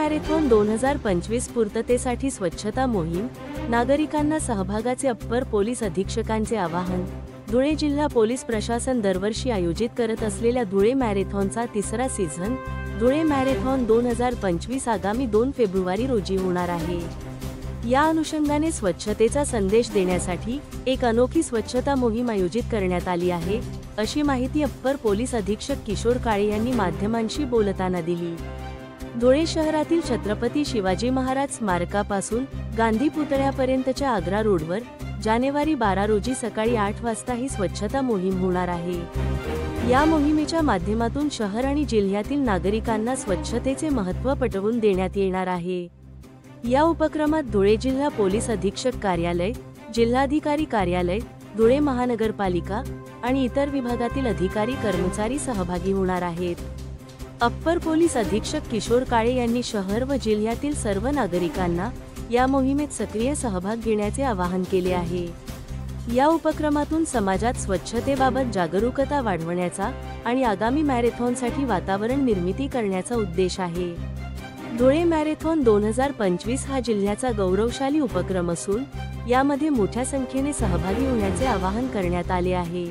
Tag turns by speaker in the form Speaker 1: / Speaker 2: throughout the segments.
Speaker 1: Marathon 2025 पूर्ततेसाठी स्वच्छता मोहीम, नागरिकांना सहभागाचे अप्पर पोलीस अधीक्षकांचे आवाहन। धुळे जिल्हा पोलीस प्रशासन दरवर्षी आयोजित करत असलेल्या धुळे मॅरेथॉनचा तिसरा सीझन धुळे मॅरेथॉन 2025 आगामी 2 फेब्रुवारी रोजी होणार आहे। या अनुषंगाने स्वच्छतेचा संदेश देण्यासाठी एक अनोखी स्वच्छता मोहीम आयोजित करण्यात आली आहे, अशी माहिती अप्पर पोलीस अधीक्षक किशोर काळे यांनी माध्यमांशी बोलताना दिली। धुळे शहरातील छत्रपती शिवाजी महाराज स्मारकापासून गांधी पुतळ्यापर्यंतच्या आग्रा रोडवर जानेवारी 12 रोजी सकाळी 8 वाजता ही स्वच्छता मोहीम होणार आहे। या मोहिमेच्या माध्यमातून शहर आणि जिल्ह्यातील नागरिकांना स्वच्छतेचे महत्त्व पटवून देण्यात येणार आहे। या उपक्रमात धुळे जिल्हा पोलीस अधीक्षक कार्यालय, जिल्हाधिकारी कार्यालय, धुळे महानगरपालिका आणि इतर विभागातील अधिकारी कर्मचारी सहभागी होणार आहेत। अप्पर पोलीस अधीक्षक किशोर काळे यांनी शहर व जिल्ह्यातील सर्व नागरिकांना या मोहिमेत सक्रिय सहभाग घेण्याचे आवाहन केले आहे। या उपक्रमातून समाजात स्वच्छतेबाबत जागरूकता वाढवण्याचा आणि आगामी मॅरेथॉनसाठी वातावरण निर्मिती करण्याचा उद्देश आहे। धुळे मॅरेथॉन 2025 हा जिल्ह्याचा गौरवशाली उपक्रम असून यामध्ये मोठ्या संख्येने सहभागी होण्याचे आवाहन करण्यात आले आहे।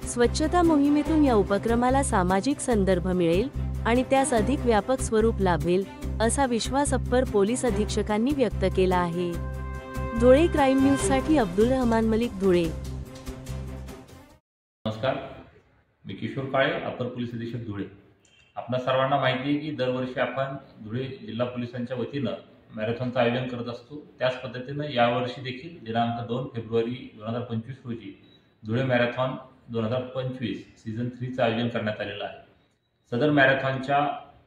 Speaker 1: स्वच्छता मोहिमेतून या उपक्रमाला सामाजिक संदर्भ मिळेल आणि त्यास अधिक व्यापक स्वरूप लाभेल, असा विश्वास अप्पर पोलीस अधीक्षकांनी व्यक्त केला आहे। धुळे क्राईम न्यूजसाठी अब्दुल रहमान मलिक, धुळे।
Speaker 2: नमस्कार, मी किशोर काळे, अप्पर पोलीस अधीक्षक, धुळे। आपल्या सर्वांना माहिती आहे की दरवर्षी आपण धुळे जिल्हा पोलिसांच्या वतीनं मॅरेथॉनचं आयोजन करत असतो। त्याच पद्धतीनं यावर्षी देखील दिनांक 2 फेब्रुवारी 2025 रोजी धुळे मॅरेथॉन 2025 सीझन 3 चं आयोजन करण्यात आलेलं आहे। सदर मॅरेथॉनच्या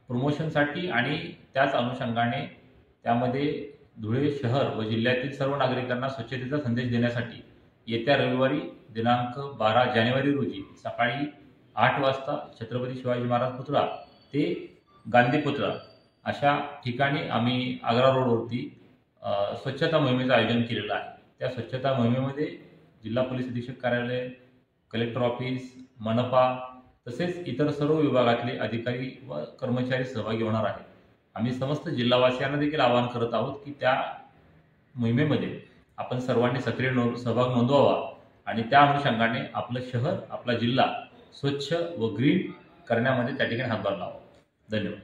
Speaker 2: प्रमोशनसाठी आणि त्याच अनुषंगाने त्यामध्ये धुळे शहर व जिल्ह्यातील सर्व नागरिकांना स्वच्छतेचा संदेश देण्यासाठी येत्या रविवारी दिनांक 12 जानेवारी रोजी सकाळी 8 वाजता छत्रपती शिवाजी महाराज पुतळा ते गांधी पुतळा अशा ठिकाणी आम्ही आग्रा रोडवरती स्वच्छता मोहिमेचं आयोजन केलेलं आहे। त्या स्वच्छता मोहिमेमध्ये जिल्हा पोलीस अधीक्षक कार्यालय, कलेक्टर ऑफिस, मनपा तसेच इतर सर्व विभागातले अधिकारी व कर्मचारी सहभागी होणार आहेत। आम्ही समस्त जिल्हावासियांना देखील आवाहन करत आहोत की त्या मोहिमेमध्ये आपण सर्वांनी सक्रिय सहभाग नोंदवावा आणि त्या अनुषंगाने आपलं शहर, आपला जिल्हा स्वच्छ व ग्रीन करण्यामध्ये त्या ठिकाणी हातभार लावावा। धन्यवाद।